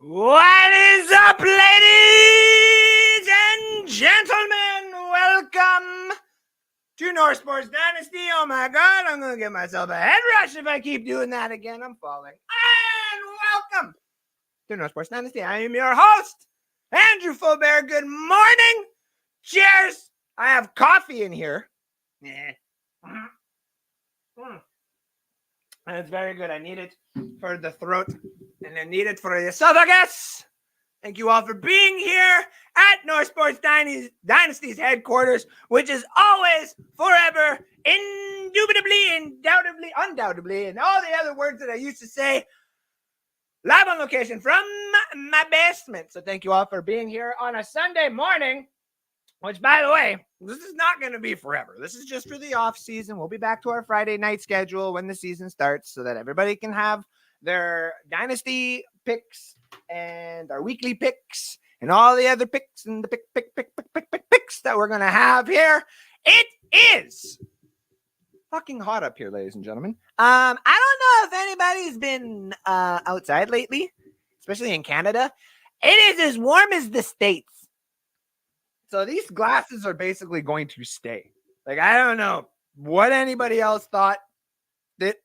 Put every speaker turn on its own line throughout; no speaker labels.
What is up, ladies and gentlemen? Welcome to North Sports Dynasty. Oh my God, I'm going to give myself a head rush if I keep doing that again. I'm falling. And welcome to North Sports Dynasty. I am your host, Andrew Faubert. Good morning. Cheers. I have coffee in here. And it's very good. I need it for the throat and I need it for the esophagus. Thank you all for being here at North Sports Dynasty's headquarters, which is always, forever, indubitably, undoubtedly, and all the other words that I used to say, live on location from my basement. So thank you all for being here on a Sunday morning, which, by the way, this is not going to be forever. This is just for the off season. We'll be back to our Friday night schedule when the season starts so that everybody can have their Dynasty picks and our weekly picks and all the other picks and the picks that we're going to have here. It is fucking hot up here, ladies and gentlemen. I don't know if anybody's been outside lately, especially in Canada. It is as warm as the States. So these glasses are basically going to stay. Like, I don't know what anybody else thought. That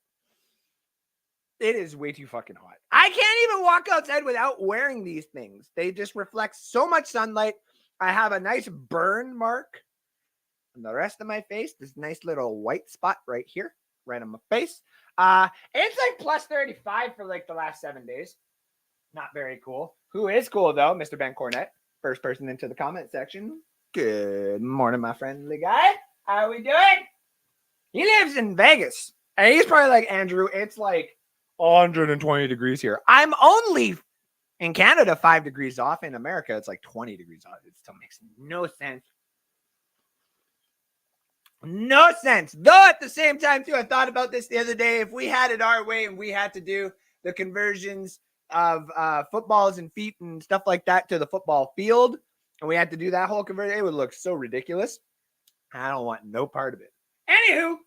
it is way too fucking hot. I can't even walk outside without wearing these things. They just reflect so much sunlight. I have a nice burn mark on the rest of my face. This nice little white spot right here, right on my face. It's like plus 35 for like the last 7 days. Not very cool. Who is cool though? Mr. Ben Cornett. First person into the comment section. Good morning, my friendly guy. How are we doing? He lives in Vegas. And he's probably like, Andrew, it's like 120 degrees here. I'm only in Canada 5 degrees off. In America, it's like 20 degrees off. It still makes no sense. No sense. Though at the same time, too, I thought about this the other day. If we had it our way and we had to do the conversions of footballs and feet and stuff like that to the football field, and we had to do that whole conversion, it would look so ridiculous. I don't want no part of it. Anywho,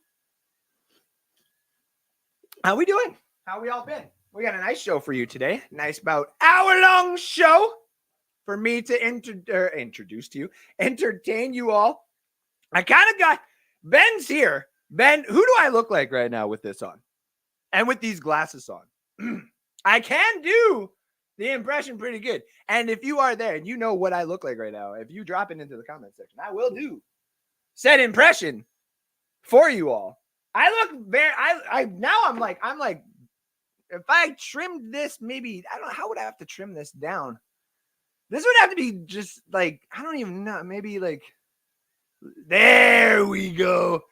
how we doing? How we all been? We got a nice show for you today. Nice about hour-long show for me to introduce to you, entertain you all. I kind of got Ben's here. Ben, who do I look like right now with this on and with these glasses on? I can do the impression pretty good. And if you are there and you know what I look like right now, if you drop it into the comment section, I will do said impression for you all. I look very, I'm like, if I trimmed this, maybe, I don't know, how would I have to trim this down? This would have to be just like, I don't even know, maybe like, there we go.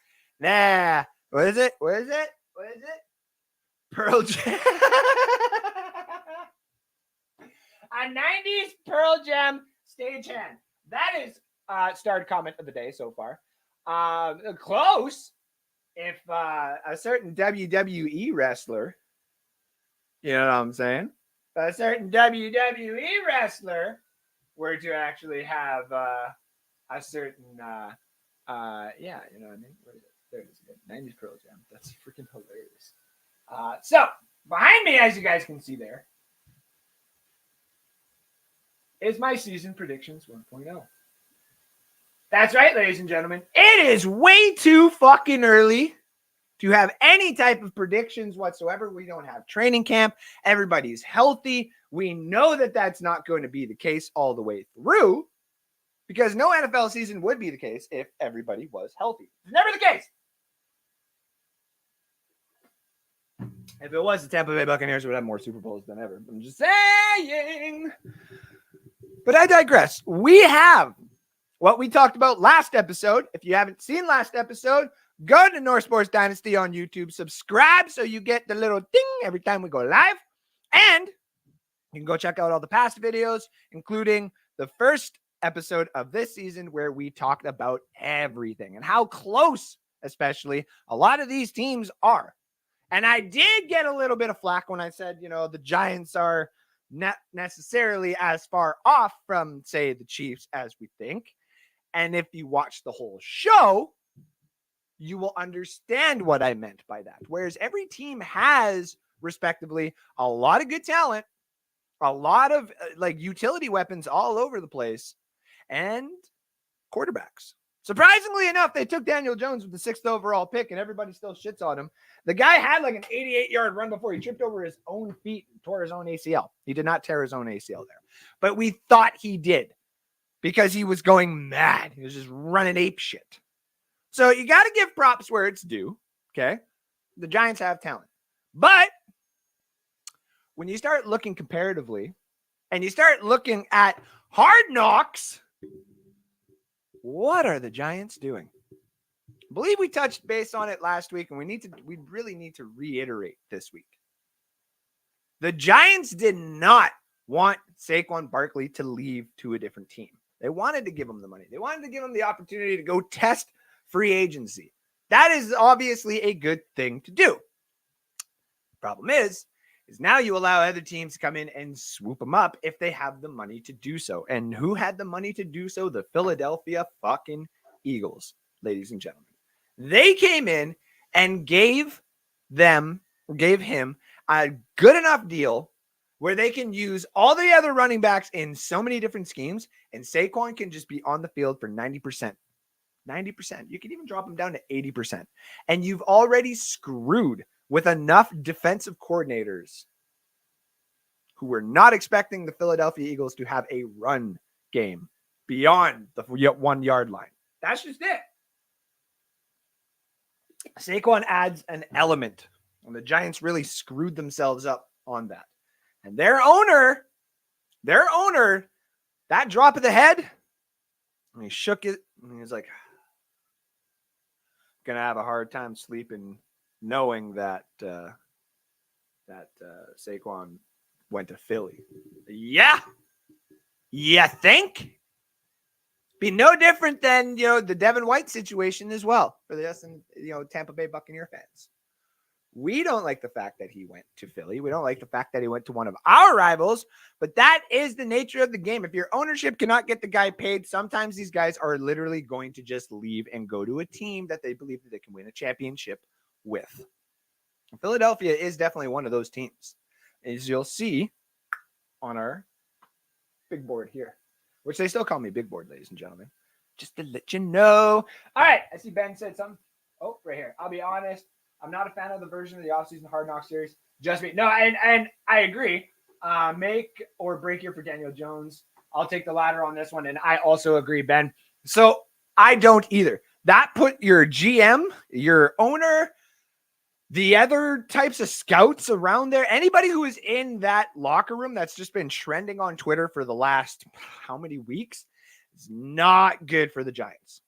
Nah, what is it? What is it? What is it? Pearl Jam. A 90s Pearl Jam stagehand. That is starred comment of the day so far. Close. If a certain WWE wrestler You know what I'm saying? If a certain WWE wrestler were to actually have a certain, yeah, you know what I mean? Where is it? There it is again. 90s Pearl Jam. That's freaking hilarious. So, behind me, as you guys can see there, is my season predictions 1.0. That's right, ladies and gentlemen. It is way too fucking early to have any type of predictions whatsoever. We don't have training camp. Everybody's healthy. We know that that's not going to be the case all the way through because no NFL season would be the case if everybody was healthy. It's never the case. If it was, the Tampa Bay Buccaneers would have more Super Bowls than ever. I'm just saying. But I digress. We have what we talked about last episode. If you haven't seen last episode, go to North Sports Dynasty on YouTube. Subscribe so you get the little ding every time we go live. And you can go check out all the past videos, including the first episode of this season where we talked about everything and how close, especially, a lot of these teams are. And I did get a little bit of flack when I said, you know, the Giants are not necessarily as far off from, say, the Chiefs as we think. And if you watch the whole show, you will understand what I meant by that. Whereas every team has, respectively, a lot of good talent, a lot of like utility weapons all over the place, and quarterbacks. Surprisingly enough, they took Daniel Jones with the 6th overall pick, and everybody still shits on him. The guy had like an 88-yard run before he tripped over his own feet and tore his own ACL. He did not tear his own ACL there, but we thought he did because he was going mad. He was just running ape shit. So you got to give props where it's due, okay? The Giants have talent. But when you start looking comparatively and you start looking at Hard Knocks, what are the Giants doing? I believe we touched base on it last week, and we really need to reiterate this week. The Giants did not want Saquon Barkley to leave to a different team. They wanted to give him the money. They wanted to give him the opportunity to go test free agency. That is obviously a good thing to do. The problem is now you allow other teams to come in and swoop them up if they have the money to do so. And who had the money to do so? The Philadelphia fucking Eagles, ladies and gentlemen. They came in and gave him a good enough deal where they can use all the other running backs in so many different schemes, and Saquon can just be on the field for 90%. 90%. You can even drop him down to 80%. And you've already screwed with enough defensive coordinators who were not expecting the Philadelphia Eagles to have a run game beyond the 1 yard line. That's just it. Saquon adds an element, and the Giants really screwed themselves up on that. And their owner, that drop of the head, and he shook it, and he was like, gonna have a hard time sleeping knowing that Saquon went to Philly. Yeah. You think? Be no different than, the Devin White situation as well for the us and, Tampa Bay Buccaneer fans. We don't like the fact that he went to Philly. We don't like the fact that he went to one of our rivals, but that is the nature of the game. If your ownership cannot get the guy paid, sometimes these guys are literally going to just leave and go to a team that they believe that they can win a championship with. Philadelphia is definitely one of those teams, as you'll see on our big board here, which they still call me big board, ladies and gentlemen, just to let you know. All right. I see Ben said something. Oh, right here. I'll be honest. I'm not a fan of the version of the offseason Hard Knock series. Just me. No, and I agree. Make or break year for Daniel Jones. I'll take the latter on this one. And I also agree, Ben. So I don't either. That put your GM, your owner, the other types of scouts around there, anybody who is in that locker room that's just been trending on Twitter for the last how many weeks is not good for the Giants.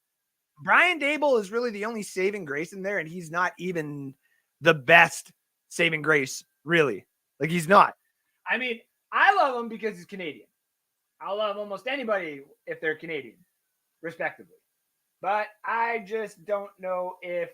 Brian Dable is really the only saving grace in there, and he's not even the best saving grace, really. Like, he's not. I mean, I love him because he's Canadian. I'll love almost anybody if they're Canadian, respectively. But I just don't know if,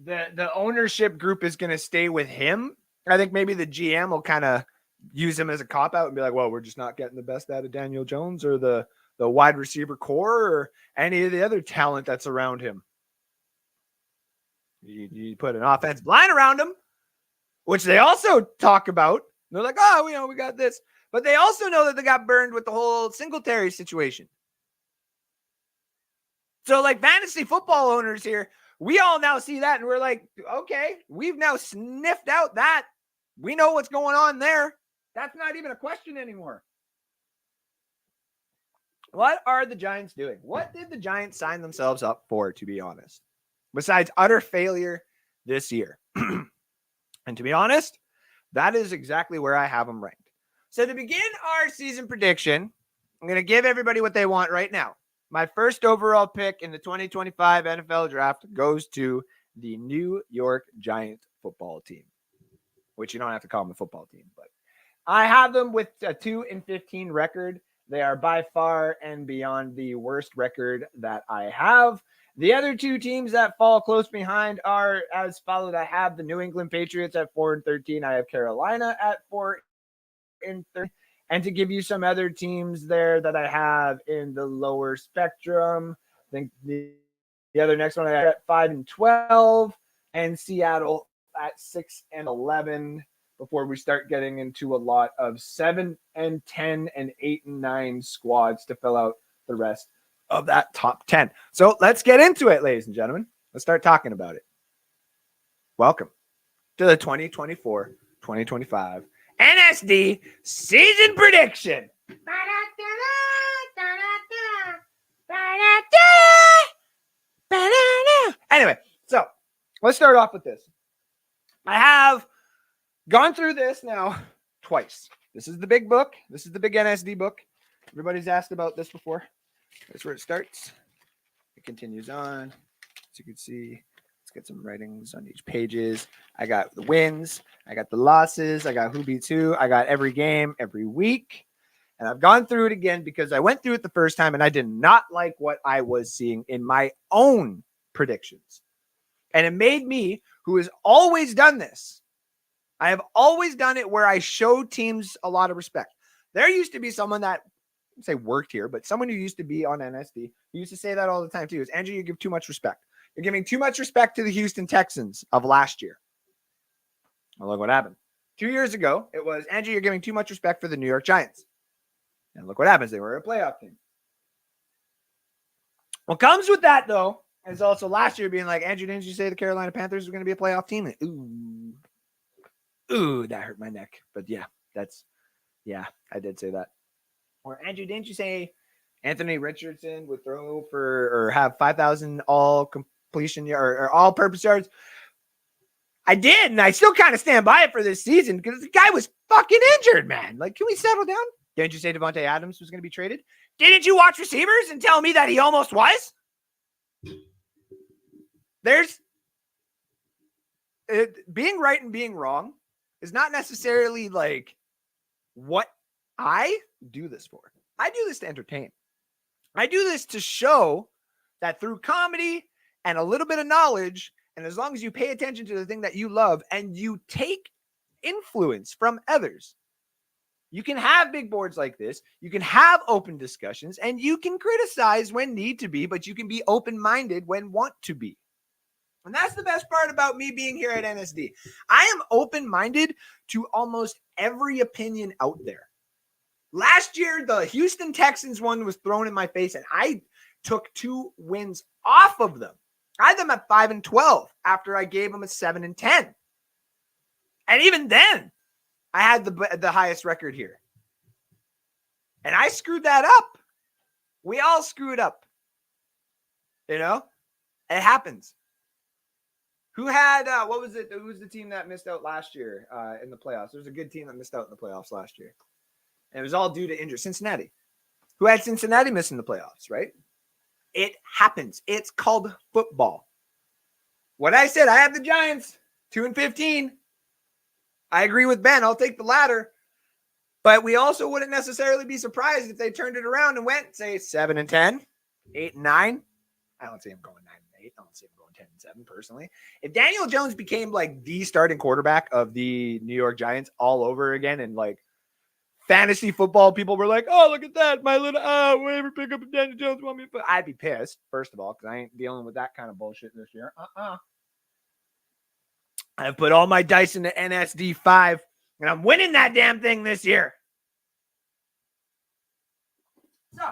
the ownership group is going to stay with him I think maybe the GM will kind of use him as a cop-out and be like, well, we're just not getting the best out of Daniel Jones or the wide receiver core or any of the other talent that's around him. You put an offensive line around him, which they also talk about. They're like, oh, we got this. But they also know that they got burned with the whole Singletary situation. So, like, fantasy football owners here, we all now see that, and we're like, okay, we've now sniffed out that. We know what's going on there. That's not even a question anymore. What are the Giants doing? What did the Giants sign themselves up for, to be honest? Besides utter failure this year. And to be honest, that is exactly where I have them ranked. So to begin our season prediction, I'm going to give everybody what they want right now. My first overall pick in the 2025 NFL draft goes to the New York Giants football team, which you don't have to call them a football team, but I have them with a 2-15 record. They are by far and beyond the worst record that I have. The other two teams that fall close behind are as followed. I have the New England Patriots at 4-13. I have Carolina at 4-13. And to give you some other teams there that I have in the lower spectrum, I think the other next one I have at 5-12, and Seattle at 6-11. Before we start getting into a lot of 7-10 and 8-9 squads to fill out the rest of that top 10. So let's get into it, ladies and gentlemen. Let's start talking about it. Welcome to the 2024-2025 NSD season prediction. Anyway, so let's start off with this. I have gone through this now twice. This is the big book. This is the big NSD book. Everybody's asked about this before. That's where it starts. It continues on. As you can see, let's get some writings on each pages. I got the wins. I got the losses. I got who beats who. I got every game, every week. And I've gone through it again because I went through it the first time and I did not like what I was seeing in my own predictions. And it made me, who has always done this, I have always done it where I show teams a lot of respect. There used to be someone that, I say worked here, but someone who used to be on NSD, who used to say that all the time too, is, Andrew, you give too much respect. You're giving too much respect to the Houston Texans of last year. Well, look what happened. 2 years ago, it was, Andrew, you're giving too much respect for the New York Giants. And look what happens. They were a playoff team. What comes with that, though, is also last year being like, Andrew, didn't you say the Carolina Panthers were going to be a playoff team? And, ooh, that hurt my neck. But yeah, I did say that. Or Andrew, didn't you say Anthony Richardson would throw for or have 5,000 all completion or all purpose yards? I did, and I still kind of stand by it for this season because the guy was fucking injured, man. Like, can we settle down? Didn't you say Devontae Adams was going to be traded? Didn't you watch receivers and tell me that he almost was? Being right and being wrong is not necessarily like what I do this for. I do this to entertain. I do this to show that through comedy and a little bit of knowledge, and as long as you pay attention to the thing that you love and you take influence from others, you can have big boards like this. You can have open discussions and you can criticize when need to be, but you can be open-minded when want to be. And that's the best part about me being here at NSD. I am open-minded to almost every opinion out there. Last year, the Houston Texans one was thrown in my face, and I took 2 wins off of them. I had them at 5-12 after I gave them a 7-10. And even then, I had the highest record here. And I screwed that up. We all screw it up. You know? It happens. Who had, what was it? Who was the team that missed out last year in the playoffs? There was a good team that missed out in the playoffs last year. And it was all due to injury. Cincinnati. Who had Cincinnati missing the playoffs, right? It happens. It's called football. What I said, I have the Giants 2-15. I agree with Ben. I'll take the latter. But we also wouldn't necessarily be surprised if they turned it around and went, say, 7-10, 8-9. I don't see them going 10-8. Honestly, I'm going 10-7 personally. If Daniel Jones became like the starting quarterback of the New York Giants all over again, and like fantasy football people were like, "Oh, look at that, my little waiver pickup of Daniel Jones want me to," I'd be pissed first of all because I ain't dealing with that kind of bullshit this year. I've put all my dice into NSD 5, and I'm winning that damn thing this year. So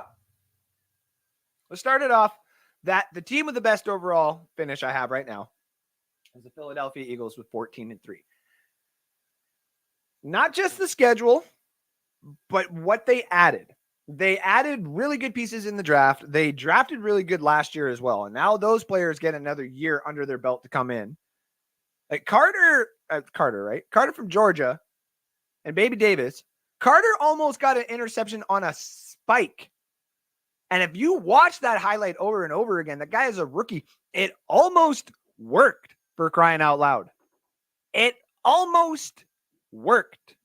let's start it off. That the team with the best overall finish I have right now is the Philadelphia Eagles with 14-3. Not just the schedule, but what they added. They added really good pieces in the draft. They drafted really good last year as well. And now those players get another year under their belt to come in. Like Carter, right? Carter from Georgia and Baby Davis. Carter almost got an interception on a spike. And if you watch that highlight over and over again, the guy is a rookie. It almost worked, for crying out loud. It almost worked.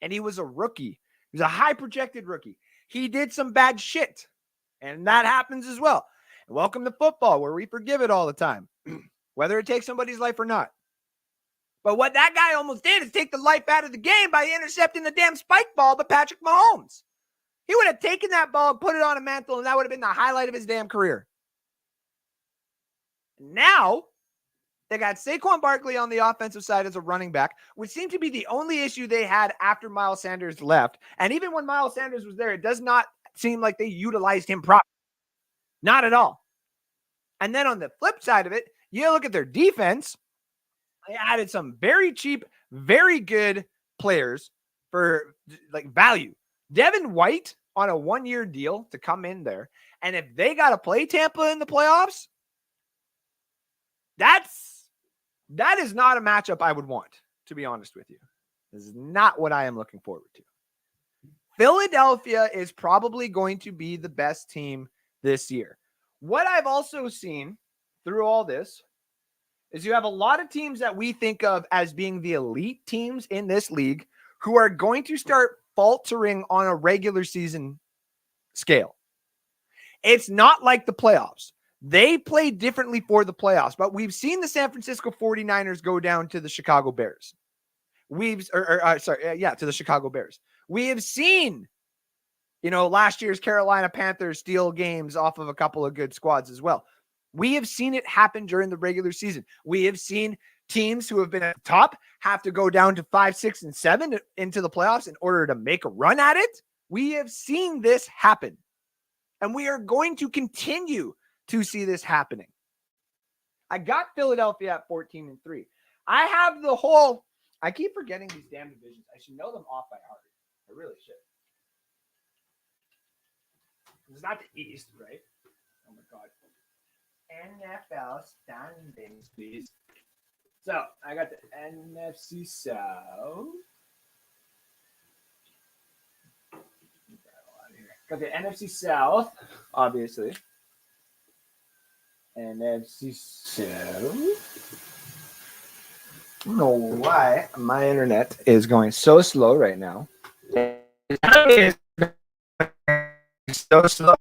And he was a rookie. He was a high projected rookie. He did some bad shit. And that happens as well. And welcome to football, where we forgive it all the time, whether it takes somebody's life or not. But what that guy almost did is take the life out of the game by intercepting the damn spike ball by Patrick Mahomes. He would have taken that ball and put it on a mantle, and that would have been the highlight of his damn career. Now, they got Saquon Barkley on the offensive side as a running back, which seemed to be the only issue they had after Miles Sanders left. And even when Miles Sanders was there, it does not seem like they utilized him properly. Not at all. And then on the flip side of it, you look at their defense. They added some very cheap, very good players for like value. Devin White on a 1-year deal to come in there. And if they got to play Tampa in the playoffs, that is not a matchup I would want, to be honest with you. This is not what I am looking forward to. Philadelphia is probably going to be the best team this year. What I've also seen through all this is you have a lot of teams that we think of as being the elite teams in this league who are going to start faltering on a regular season scale. It's not like the playoffs. They play differently for the playoffs, but we've seen the San Francisco 49ers go down to the Chicago Bears. To the Chicago Bears. We have seen, last year's Carolina Panthers steal games off of a couple of good squads as well. We have seen it happen during the regular season. We have seen teams who have been at the top have to go down to 5, 6, and 7 into the playoffs in order to make a run at it. We have seen this happen, and we are going to continue to see this happening. I got Philadelphia at 14-3. I have I keep forgetting these damn divisions. I should know them off by heart. I really should. It's not the East, right? Oh my God. NFL standings, please. So I got the NFC South. Got the NFC South, obviously. NFC South. I don't know why my internet is going so slow right now. It's so slow.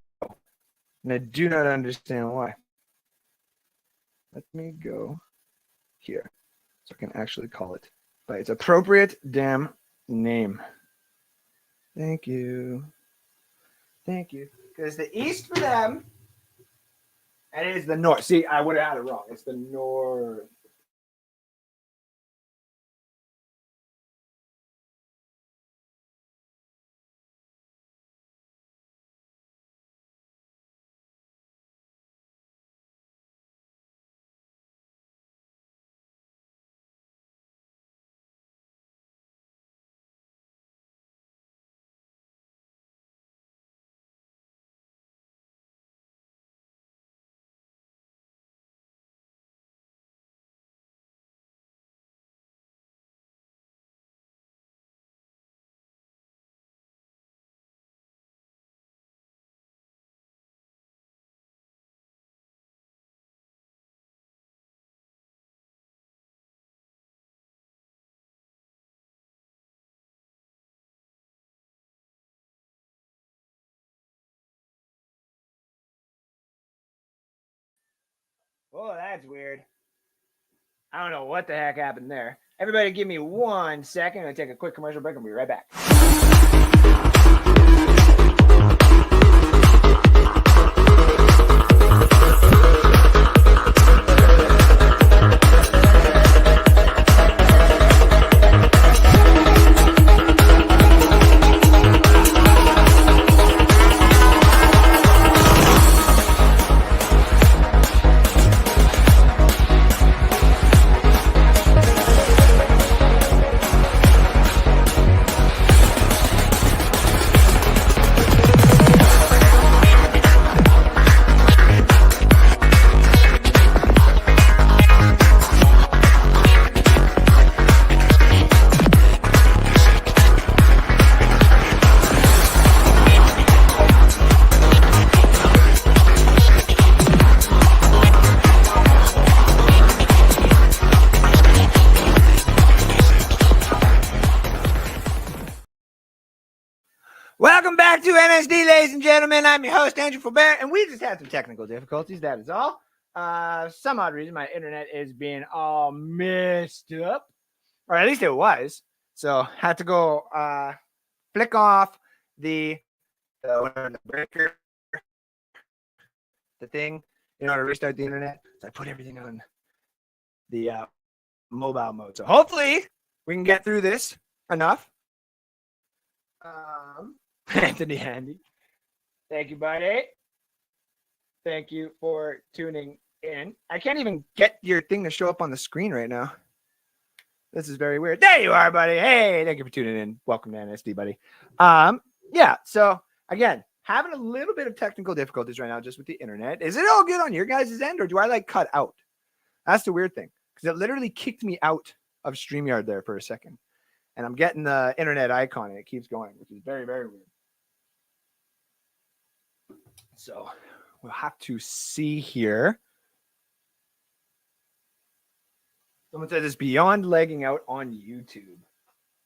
And I do not understand why. Let me go here so I can actually call it by its appropriate damn name. Thank you. Thank you. Because the East for them, and it is the North. See, I would have had it wrong. It's the North. Oh, that's weird. I don't know what the heck happened there. Everybody give me 1 second. I'm going to take a quick commercial break and we'll be right back. Welcome back to NSD, ladies and gentlemen. I'm your host, Andrew Faubert, and we just had some technical difficulties. That is all. Some odd reason, my internet is being all messed up, or at least it was. So had to go flick off the breaker, the thing, to restart the internet. So I put everything on the mobile mode. So hopefully we can get through this enough. Anthony Handy, thank you, buddy. Thank you for tuning in. I can't even get your thing to show up on the screen right now. This is very weird. There you are, buddy. Hey, thank you for tuning in. Welcome to NSD, buddy. Yeah, so again, having a little bit of technical difficulties right now just with the internet. Is it all good on your guys' end, or do I cut out? That's the weird thing, because it literally kicked me out of StreamYard there for a second. And I'm getting the internet icon, and it keeps going, which is very, very weird. So we'll have to see here. Someone said it's beyond lagging out on YouTube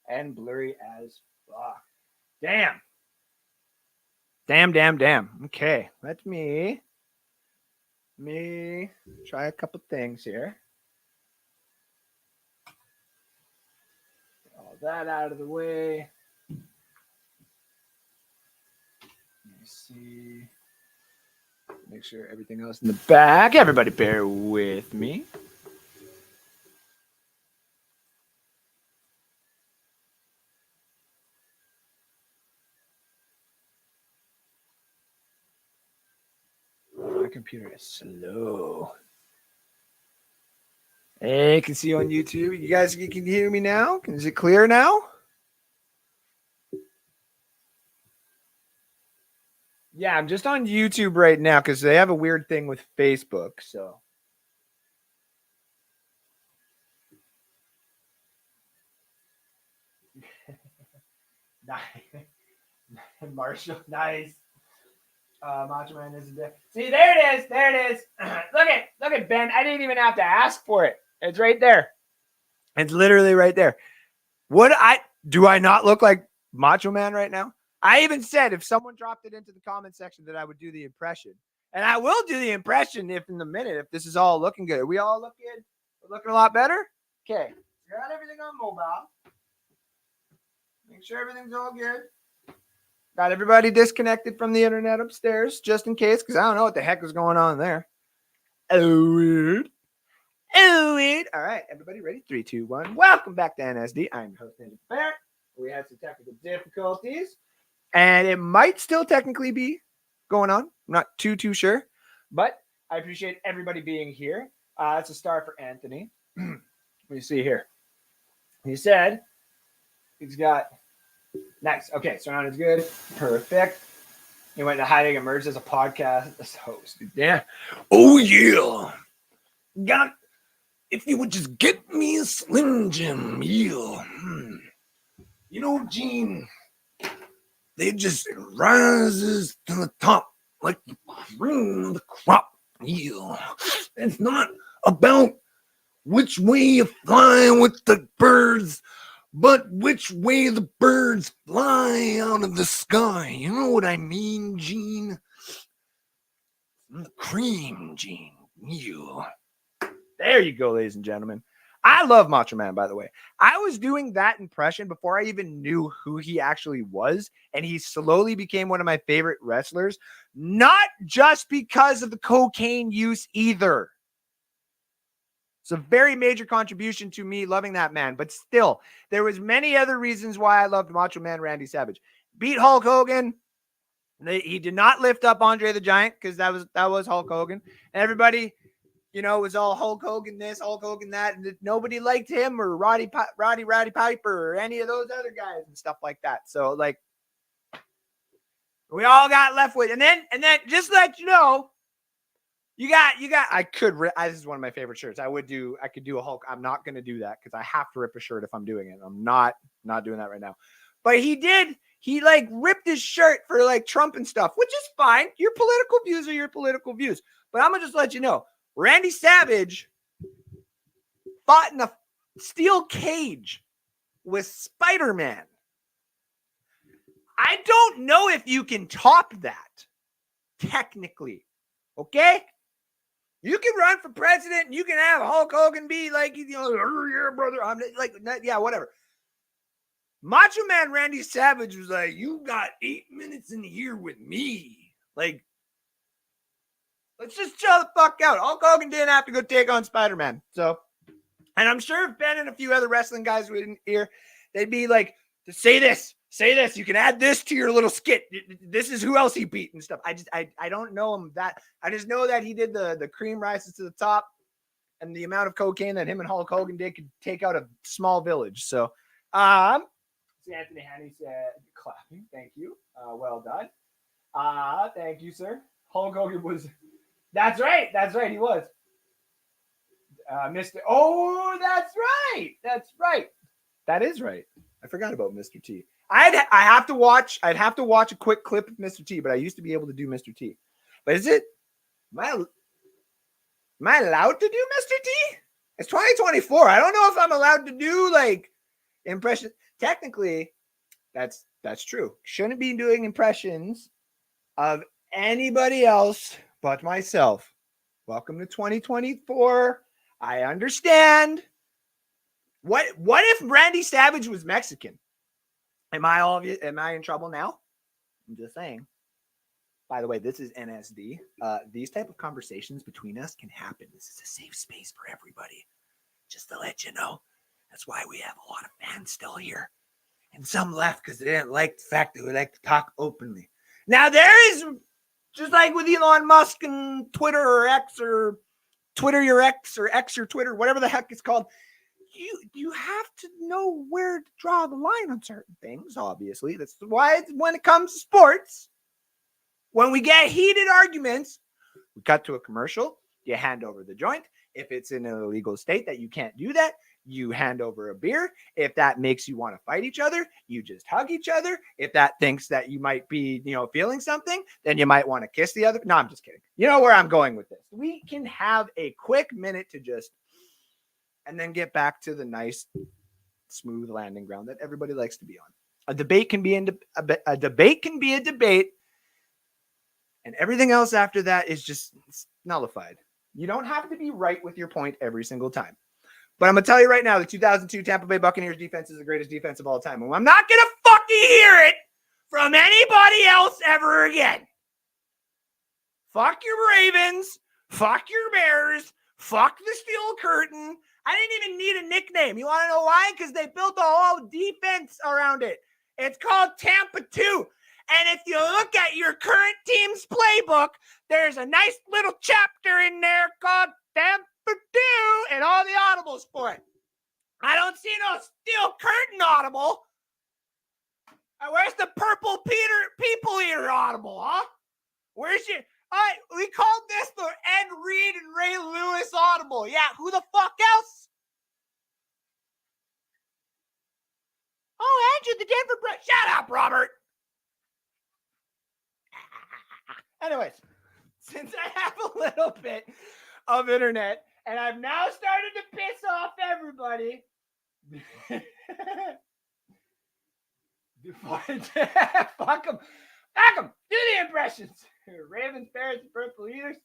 and blurry as fuck. Damn. Okay, let me try a couple things here. All that out of the way. Let me see. Make sure everything else in the back. Everybody bear with me. My computer is slow. Hey, I can see you on YouTube. You guys can hear me now? Is it clear now? Yeah, I'm just on YouTube right now because they have a weird thing with Facebook. So, Marshall, nice. Macho Man is there. See, there it is. There it is. Look at Ben. I didn't even have to ask for it. It's right there. It's literally right there. Do I not look like Macho Man right now? I even said if someone dropped it into the comment section that I would do the impression. And I will do the impression if this is all looking good. Are we all looking good? We're looking a lot better? Okay. Got everything on mobile. Make sure everything's all good. Got everybody disconnected from the internet upstairs just in case, because I don't know what the heck is going on there. Oh, weird. All right, everybody ready? 3, 2, 1. Welcome back to NSD. I'm your host, Andrew Fair. We had some technical difficulties, and it might still technically be going on. I'm not too sure, but I appreciate everybody being here. That's a star for Anthony. Let me see here. He said he's got nice. Okay, sound is good. Perfect. He went to hiding, emerged as a podcast host. Yeah. Oh yeah. If you would just get me a Slim Jim, yeah. Gene, they just rises to the top like the cream of the crop. Yeah. It's not about which way you fly with the birds, but which way the birds fly out of the sky. You know what I mean, Gene? The cream, Gene. you. There you go, ladies and gentlemen. I love Macho Man, by the way. I was doing that impression before I even knew who he actually was, and he slowly became one of my favorite wrestlers, not just because of the cocaine use either. It's a very major contribution to me loving that man, but still, there was many other reasons why I loved Macho Man Randy Savage. Beat Hulk Hogan. He did not lift up Andre the Giant because that was Hulk Hogan. And everybody, it was all Hulk Hogan this, Hulk Hogan that, and nobody liked him or Roddy Piper or any of those other guys and stuff like that. So like, we all got left with, and then just to let you know, you got. This is one of my favorite shirts. I could do a Hulk. I'm not going to do that because I have to rip a shirt if I'm doing it. I'm not doing that right now. But he did. He like ripped his shirt for like Trump and stuff, which is fine. Your political views are your political views. But I'm going to just let you know, Randy Savage fought in a steel cage with Spider-Man. I don't know if you can top that, technically. Okay? You can run for president and you can have Hulk Hogan be like, yeah, brother. I'm like, yeah, whatever. Macho Man Randy Savage was like, you got 8 minutes in here with me. Like, let's just chill the fuck out. Hulk Hogan didn't have to go take on Spider-Man. So, and I'm sure if Ben and a few other wrestling guys were in here, they'd be like, say this. You can add this to your little skit. This is who else he beat and stuff. I don't know him that. I just know that he did the cream rises to the top, and the amount of cocaine that him and Hulk Hogan did could take out a small village. So, Anthony Haney said, clapping. Thank you. Well done. Thank you, sir. Hulk Hogan was. That's right. He was. Mr. Oh, that's right. That is right. I forgot about Mr. T. I'd have to watch a quick clip of Mr. T, but I used to be able to do Mr. T. But am I allowed to do Mr. T? It's 2024. I don't know if I'm allowed to do like impressions. Technically, that's true. Shouldn't be doing impressions of anybody else but myself. Welcome to 2024. I understand. What if Randy Savage was Mexican? Am I in trouble now? I'm just saying. By the way, this is NSD. These type of conversations between us can happen. This is a safe space for everybody. Just to let you know. That's why we have a lot of fans still here. And some left because they didn't like the fact that we like to talk openly. Now, there is, just like with Elon Musk and Twitter or X or Twitter your X or X your Twitter, whatever the heck it's called, you have to know where to draw the line on certain things, obviously. That's why when it comes to sports, when we get heated arguments, we cut to a commercial, you hand over the joint. If it's in an illegal state that you can't do that, you hand over a beer. If that makes you want to fight each other, you just hug each other. If that thinks that you might be, feeling something, then you might want to kiss the other. No, I'm just kidding. You know where I'm going with this. We can have a quick minute to just, and then get back to the nice, smooth landing ground that everybody likes to be on. A debate can be a debate, and everything else after that is just nullified. You don't have to be right with your point every single time. But I'm going to tell you right now, the 2002 Tampa Bay Buccaneers defense is the greatest defense of all time. And I'm not going to fucking hear it from anybody else ever again. Fuck your Ravens. Fuck your Bears. Fuck the Steel Curtain. I didn't even need a nickname. You want to know why? Because they built a whole defense around it. It's called Tampa 2. And if you look at your current team's playbook, there's a nice little chapter in there called Tampa 2 and all the audibles for it. I don't see no Steel Curtain audible. Where's the Purple People Eater audible, huh? Where's your... we called this the Ed Reed and Ray Lewis audible. Yeah, who the fuck else? Oh, Andrew, the Denver Broncos. Shut up, Robert. Anyways, since I have a little bit of internet and I've now started to piss off everybody, fuck them. Do the impressions. Ravens, Bears, and Purple Eaters.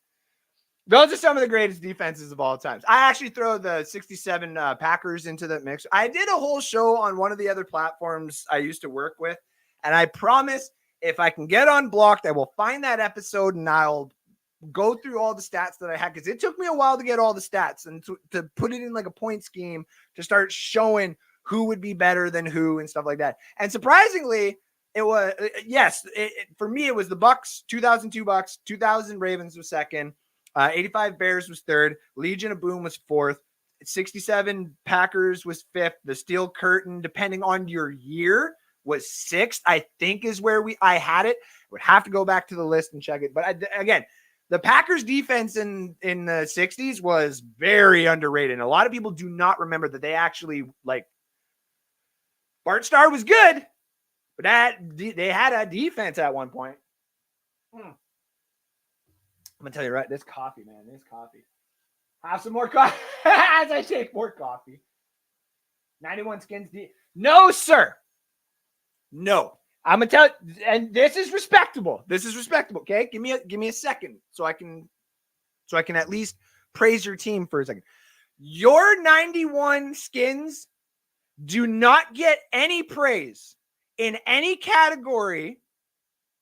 Those are some of the greatest defenses of all time. I actually throw the 67 Packers into the mix. I did a whole show on one of the other platforms I used to work with, and I promise if I can get unblocked, I will find that episode and I'll go through all the stats that I had, because it took me a while to get all the stats and to put it in like a point scheme to start showing who would be better than who and stuff like that. And surprisingly, it was, for me, it was the Bucks, 2002 Bucks, 2000 Ravens was second. 85 Bears was third. Legion of Boom was fourth. 67 Packers was fifth. The Steel Curtain, depending on your year, was sixth, I think is where I had it. Would have to go back to the list and check it. But again, the Packers defense in the 60s was very underrated. And a lot of people do not remember that they actually, like, Bart Starr was good, but they had a defense at one point. I'm going to tell you right, this coffee. Have some more coffee as I take more coffee. 91 Skins. No, sir. No. I'm going to tell you, and this is respectable. Okay? Give me a second so I can at least praise your team for a second. Your 91 Skins do not get any praise in any category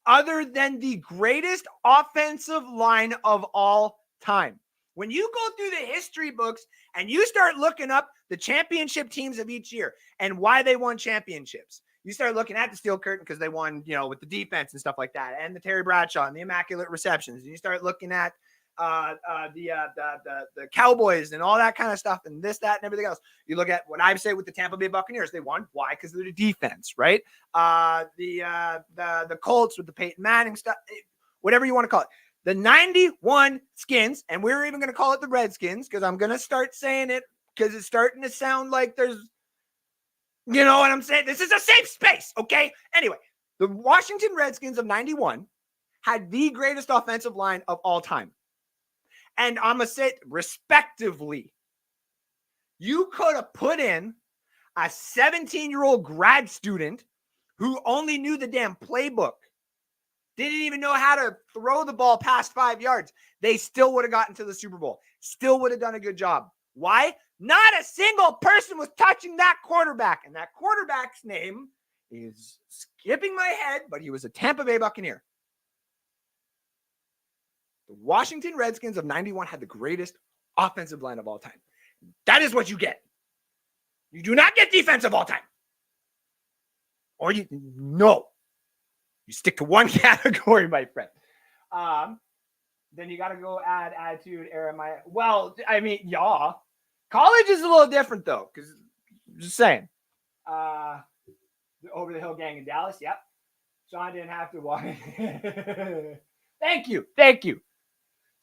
other than the greatest offensive line of all time. When you go through the history books and you start looking up the championship teams of each year and why they won championships, you start looking at the Steel Curtain because they won, with the defense and stuff like that, and the Terry Bradshaw and the Immaculate Receptions. And you start looking at the Cowboys and all that kind of stuff, and this, that, and everything else. You look at what I say with the Tampa Bay Buccaneers. They won. Why? Because of the defense, right? The Colts with the Peyton Manning stuff, whatever you want to call it. The 91 Skins, and we're even going to call it the Redskins, because I'm going to start saying it because it's starting to sound like there's, you know what I'm saying? This is a safe space, okay? Anyway, the Washington Redskins of 91 had the greatest offensive line of all time. And I'm going to say, respectively, you could have put in a 17-year-old grad student who only knew the damn playbook, didn't even know how to throw the ball past 5 yards. They still would have gotten to the Super Bowl, still would have done a good job. Why? Not a single person was touching that quarterback. And that quarterback's name is skipping my head, but he was a Tampa Bay Buccaneer. The Washington Redskins of 91 had the greatest offensive line of all time. That is what you get. You do not get defense of all time. Or you stick to one category, my friend. Then you got to go add attitude, era. Yeah. College is a little different, though, because just saying. The Over the Hill Gang in Dallas, yep. Sean didn't have to walk. Thank you.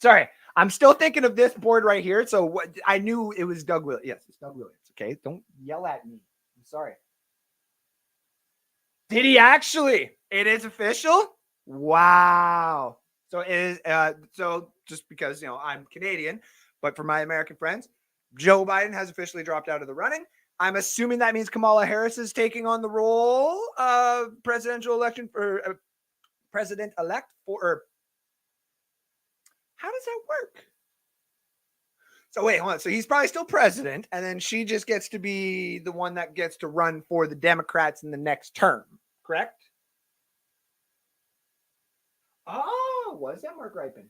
Sorry, I'm still thinking of this board right here. So I knew it was Doug Williams. Yes, it's Doug Williams. Okay, don't yell at me. I'm sorry. Did he actually? It is official? Wow. So it is. So just because I'm Canadian, but for my American friends, Joe Biden has officially dropped out of the running. I'm assuming that means Kamala Harris is taking on the role of presidential election for president-elect for. How does that work? So wait, hold on. So he's probably still president, and then she just gets to be the one that gets to run for the Democrats in the next term, correct? Oh, was that Mark Ripon?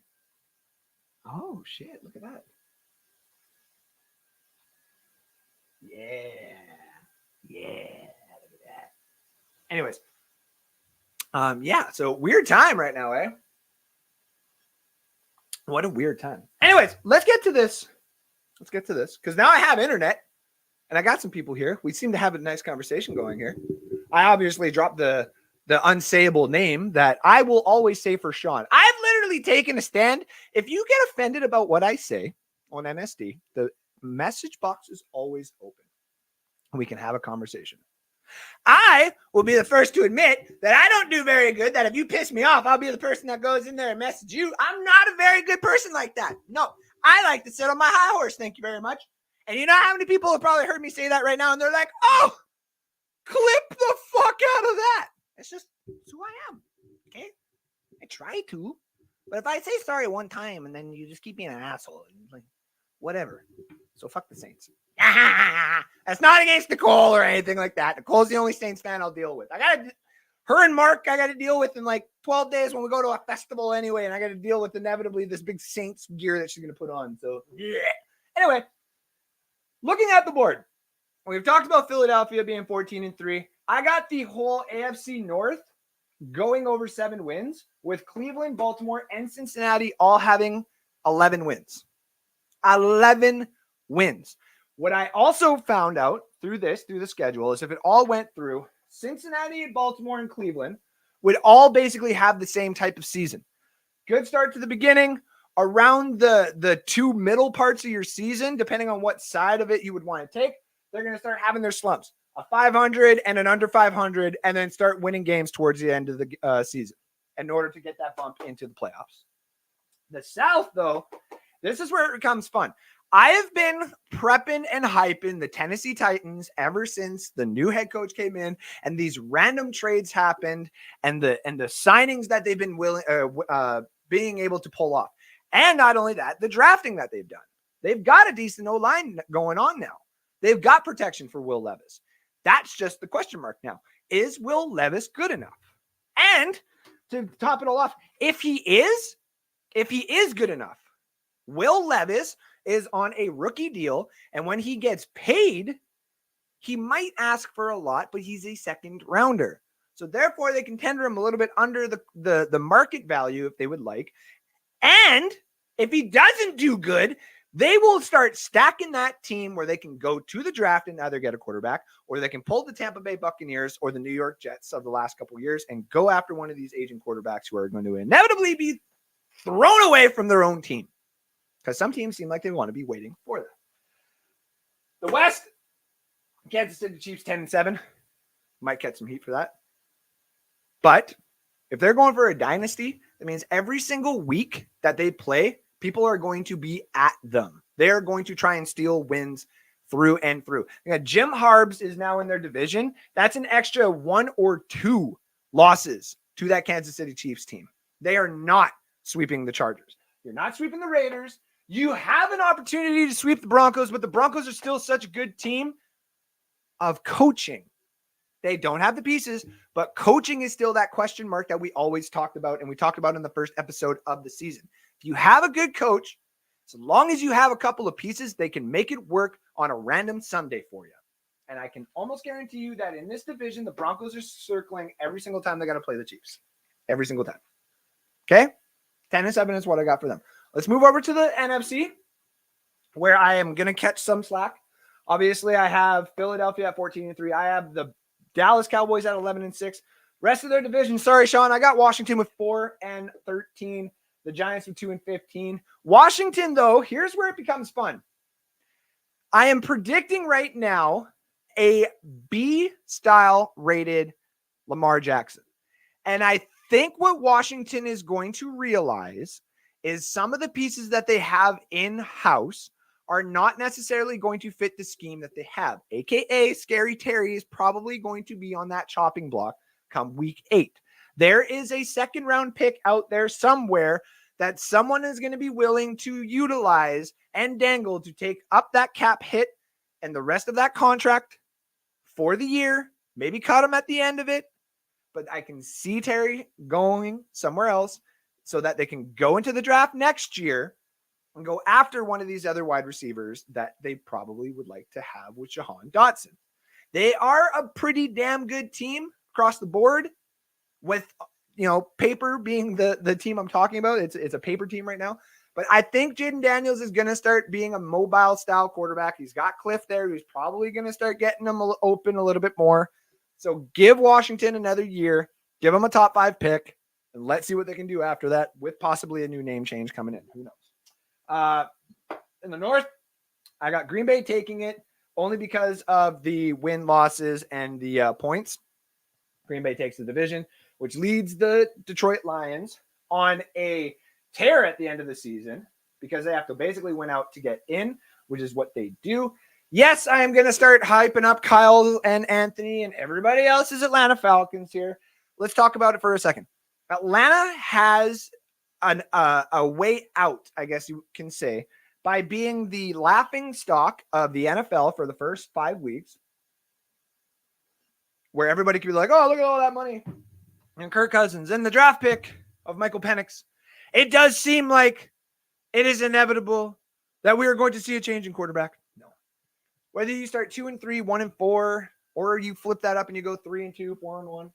Oh, shit. Look at that. Yeah. Look at that. Anyways. Yeah. So weird time right now, eh? What a weird time. Anyways, let's get to this. Because now I have internet and I got some people here. We seem to have a nice conversation going here. I obviously dropped the unsayable name that I will always say for Sean. I've literally taken a stand. If you get offended about what I say on NSD, the message box is always open. We can have a conversation. I will be the first to admit that I don't do very good, that if you piss me off, I'll be the person that goes in there and message you. I'm not a very good person like that. No, I like to sit on my high horse. Thank you very much. And you know how many people have probably heard me say that right now, and they're like, oh, clip the fuck out of that. It's who I am. Okay? I try to. But if I say sorry one time and then you just keep being an asshole, like whatever. So fuck the Saints. That's not against Nicole or anything like that. Nicole's the only Saints fan I'll deal with. Her and Mark, I got to deal with in like 12 days when we go to a festival anyway, and I got to deal with inevitably this big Saints gear that she's going to put on. So, yeah. Anyway, looking at the board, we've talked about Philadelphia being 14-3. I got the whole AFC North going over 7 wins, with Cleveland, Baltimore, and Cincinnati all having 11 wins. 11 wins. What I also found out through the schedule, is if it all went through, Cincinnati, Baltimore, and Cleveland would all basically have the same type of season. Good start to the beginning. Around the 2 middle parts of your season, depending on what side of it you would want to take, they're going to start having their slumps. A 500 and an under 500, and then start winning games towards the end of the season in order to get that bump into the playoffs. The South, though, this is where it becomes fun. I have been prepping and hyping the Tennessee Titans ever since the new head coach came in and these random trades happened and the signings that they've been being able to pull off. And not only that, the drafting that they've done. They've got a decent O-line going on now. They've got protection for Will Levis. That's just the question mark now. Is Will Levis good enough? And to top it all off, if he is good enough, Will Levis is on a rookie deal, and when he gets paid, he might ask for a lot, but he's a second rounder. So therefore, they can tender him a little bit under the market value if they would like. And if he doesn't do good, they will start stacking that team where they can go to the draft and either get a quarterback, or they can pull the Tampa Bay Buccaneers or the New York Jets of the last couple of years and go after one of these aging quarterbacks who are going to inevitably be thrown away from their own team. Because some teams seem like they want to be waiting for them. The West, Kansas City Chiefs 10-7. Might catch some heat for that. But if they're going for a dynasty, that means every single week that they play, people are going to be at them. They are going to try and steal wins through and through. Jim Harbs is now in their division. That's an extra 1 or 2 losses to that Kansas City Chiefs team. They are not sweeping the Chargers. You're not sweeping the Raiders. You have an opportunity to sweep the Broncos, but the Broncos are still such a good team of coaching. They don't have the pieces, but coaching is still that question mark that we always talked about, and we talked about in the first episode of the season. If you have a good coach, so long as you have a couple of pieces, they can make it work on a random Sunday for you. And I can almost guarantee you that in this division, the Broncos are circling every single time they got to play the Chiefs. Every single time. Okay? 10-7 is what I got for them. Let's move over to the NFC, where I am going to catch some slack. Obviously, I have Philadelphia at 14-3. I have the Dallas Cowboys at 11-6. Rest of their division, sorry, Sean, I got Washington with 4-13. The Giants with 2-15. Washington, though, here's where it becomes fun. I am predicting right now a B-style rated Lamar Jackson. And I think what Washington is going to realize is some of the pieces that they have in-house are not necessarily going to fit the scheme that they have. AKA Scary Terry is probably going to be on that chopping block come week 8. There is a second-round pick out there somewhere that someone is going to be willing to utilize and dangle to take up that cap hit and the rest of that contract for the year, maybe cut him at the end of it. But I can see Terry going somewhere else so that they can go into the draft next year and go after one of these other wide receivers that they probably would like to have with Jahan Dotson. They are a pretty damn good team across the board, with, paper being the team I'm talking about. It's a paper team right now. But I think Jaden Daniels is going to start being a mobile style quarterback. He's got Cliff there, who's probably going to start getting them open a little bit more. So give Washington another year, give them a top 5 pick, and let's see what they can do after that with possibly a new name change coming in. Who knows? In the North, I got Green Bay taking it only because of the win losses and the points. Green Bay takes the division, which leads the Detroit Lions on a tear at the end of the season because they have to basically win out to get in, which is what they do. Yes, I am going to start hyping up Kyle and Anthony and everybody else's Atlanta Falcons here. Let's talk about it for a second. Atlanta has a way out, I guess you can say, by being the laughing stock of the NFL for the first 5 weeks, where everybody could be like, oh, look at all that money. And Kirk Cousins and the draft pick of Michael Penix. It does seem like it is inevitable that we are going to see a change in quarterback. No. Whether you start 2-3, 1-4, or you flip that up and you go 3-2, 4-1.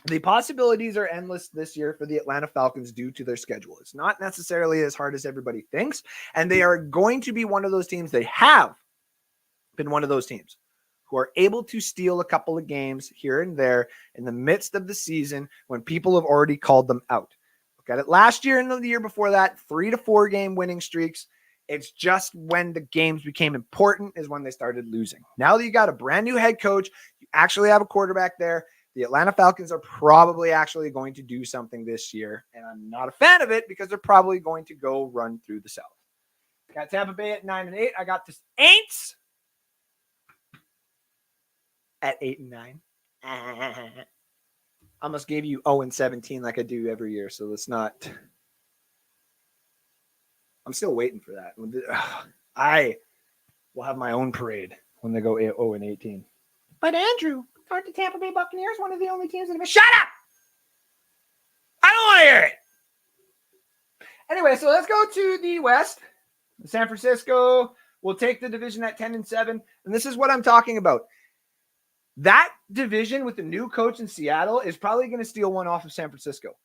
The possibilities are endless this year for the Atlanta Falcons due to their schedule. It's not necessarily as hard as everybody thinks, and they are going to be one of those teams. They have been one of those teams who are able to steal a couple of games here and there in the midst of the season when people have already called them out. Look at it last year and the year before that, 3 to 4 game winning streaks. It's just when the games became important is when they started losing. Now that you got a brand new head coach, you actually have a quarterback there. The Atlanta Falcons are probably actually going to do something this year, and I'm not a fan of it because they're probably going to go run through the South. Got Tampa Bay at 9-8. I got the Saints at 8-9. I almost gave you 0-17 like I do every year, so let's not. I'm still waiting for that. I will have my own parade when they go 0-18. But Andrew, aren't the Tampa Bay Buccaneers one of the only teams that have been... Shut up! I don't want to hear it. Anyway, so let's go to the West. San Francisco will take the division at 10-7, and this is what I'm talking about. That division with the new coach in Seattle is probably going to steal one off of San Francisco.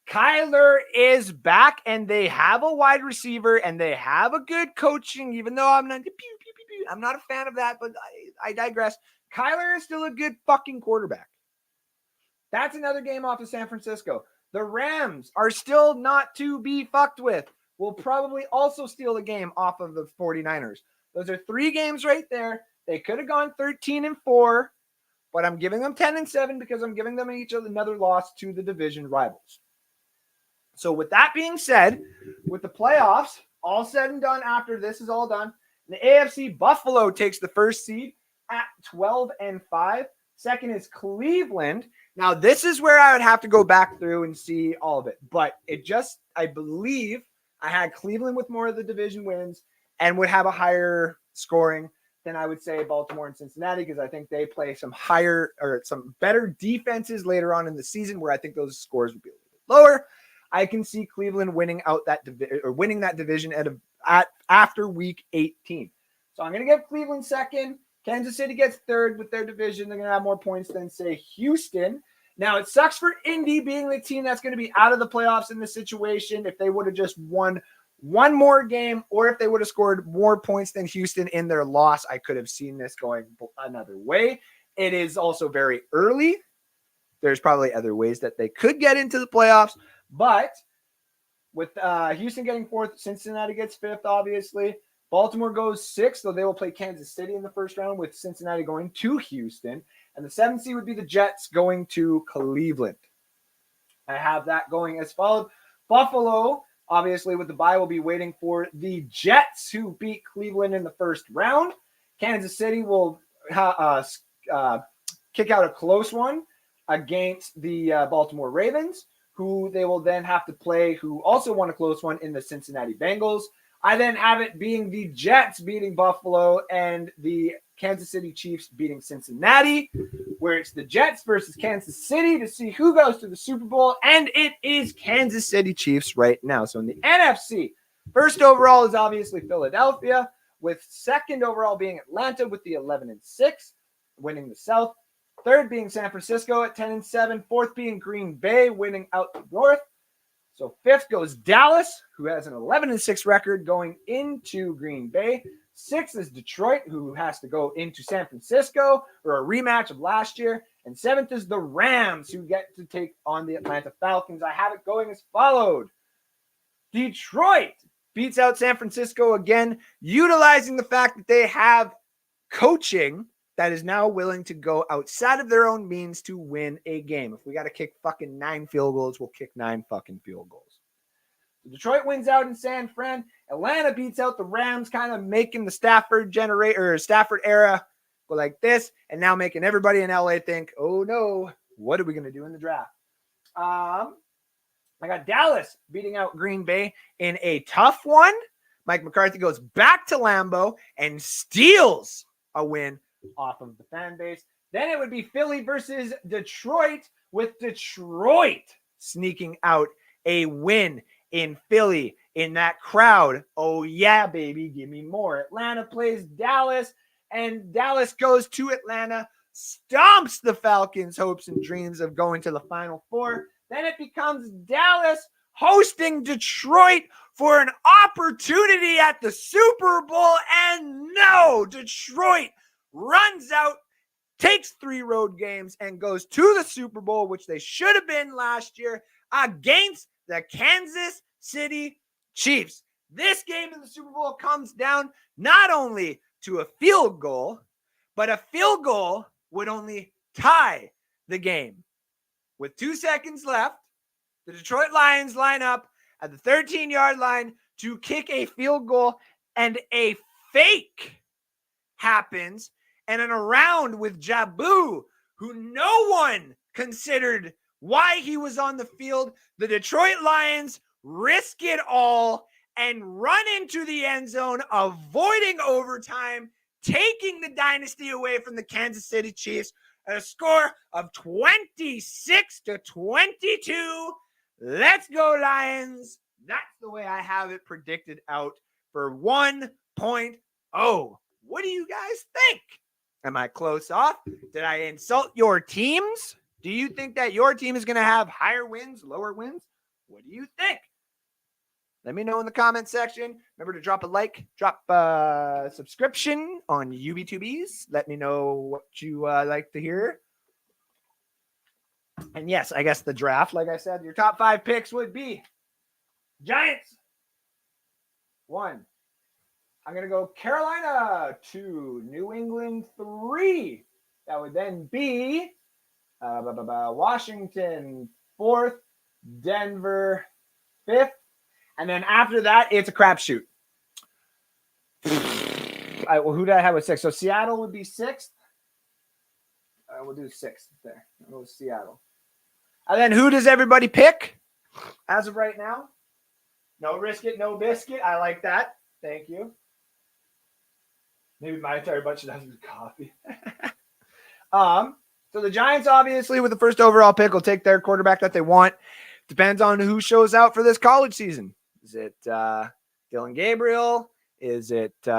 Kyler is back, and they have a wide receiver, and they have a good coaching, even though I'm not a fan of that, but I digress. Kyler is still a good fucking quarterback. That's another game off of San Francisco. The Rams are still not to be fucked with. We'll probably also steal a game off of the 49ers. Those are 3 games right there. They could have gone 13-4, but I'm giving them 10-7 because I'm giving them each another loss to the division rivals. So with that being said, with the playoffs all said and done after this is all done, the AFC, Buffalo takes the first seed at 12-5. Second is Cleveland. Now, this is where I would have to go back through and see all of it. But I believe I had Cleveland with more of the division wins and would have a higher scoring than I would say Baltimore and Cincinnati, because I think they play some higher or some better defenses later on in the season where I think those scores would be a little bit lower. I can see Cleveland winning out that winning that division after week 18. So I'm going to give Cleveland second. Kansas City gets third with their division. They're going to have more points than, say, Houston. Now, it sucks for Indy being the team that's going to be out of the playoffs in this situation. If they would have just won one more game, or if they would have scored more points than Houston in their loss, I could have seen this going another way. It is also very early. There's probably other ways that they could get into the playoffs. But with Houston getting fourth, Cincinnati gets fifth, obviously. Baltimore goes sixth, so they will play Kansas City in the first round, with Cincinnati going to Houston. And the 7th seed would be the Jets going to Cleveland. I have that going as followed. Buffalo, obviously, with the bye, will be waiting for the Jets, who beat Cleveland in the first round. Kansas City will kick out a close one against the Baltimore Ravens, who they will then have to play, who also won a close one in the Cincinnati Bengals. I then have it being the Jets beating Buffalo and the Kansas City Chiefs beating Cincinnati, where it's the Jets versus Kansas City to see who goes to the Super Bowl, and it is Kansas City Chiefs right now. So in the NFC, first overall is obviously Philadelphia, with second overall being Atlanta with the 11-6, winning the South. Third being San Francisco at 10-7. Fourth being Green Bay, winning out the North. So fifth goes Dallas, who has an 11-6 record going into Green Bay. Sixth is Detroit, who has to go into San Francisco for a rematch of last year. And seventh is the Rams, who get to take on the Atlanta Falcons. I have it going as followed. Detroit beats out San Francisco again, utilizing the fact that they have coaching that is now willing to go outside of their own means to win a game. If we got to kick fucking 9 field goals, we'll kick 9 fucking field goals. So Detroit wins out in San Fran. Atlanta beats out the Rams, kind of making the Stafford era go like this, and now making everybody in LA think, oh no, what are we going to do in the draft? I got Dallas beating out Green Bay in a tough one. Mike McCarthy goes back to Lambeau and steals a win off of the fan base. Then it would be Philly versus Detroit, with Detroit sneaking out a win in Philly in that crowd. Oh, yeah, baby. Give me more. Atlanta plays Dallas, and Dallas goes to Atlanta, stomps the Falcons' hopes and dreams of going to the Final Four. Then it becomes Dallas hosting Detroit for an opportunity at the Super Bowl. And no, Detroit runs out, takes 3 road games, and goes to the Super Bowl, which they should have been last year, against the Kansas City Chiefs. This game in the Super Bowl comes down not only to a field goal, but a field goal would only tie the game. With 2 seconds left, the Detroit Lions line up at the 13-yard line to kick a field goal, and a fake happens, and an around with Jabu, who no one considered why he was on the field. The Detroit Lions risk it all and run into the end zone, avoiding overtime, taking the dynasty away from the Kansas City Chiefs at a score of 26-22. Let's go, Lions. That's the way I have it predicted out for 1.0. What do you guys think? Am I close off? Did I insult your teams? Do you think that your team is going to have higher wins, lower wins? What do you think? Let me know in the comment section. Remember to drop a like, drop a subscription on UB2Bs. Let me know what you like to hear. And yes, I guess the draft, like I said, your top 5 picks would be Giants, 1. I'm going to go Carolina, 2. New England, 3. That would then be Washington, 4th. Denver, 5th. And then after that, it's a crapshoot. Who did I have with 6? So Seattle would be 6th. We'll do 6th there. We'll go Seattle. And then who does everybody pick as of right now? No risk it, no biscuit. I like that. Thank you. Maybe my entire bunch doesn't copy. So the Giants, obviously, with the first overall pick, will take their quarterback that they want. Depends on who shows out for this college season. Is it Dylan Gabriel? Is it who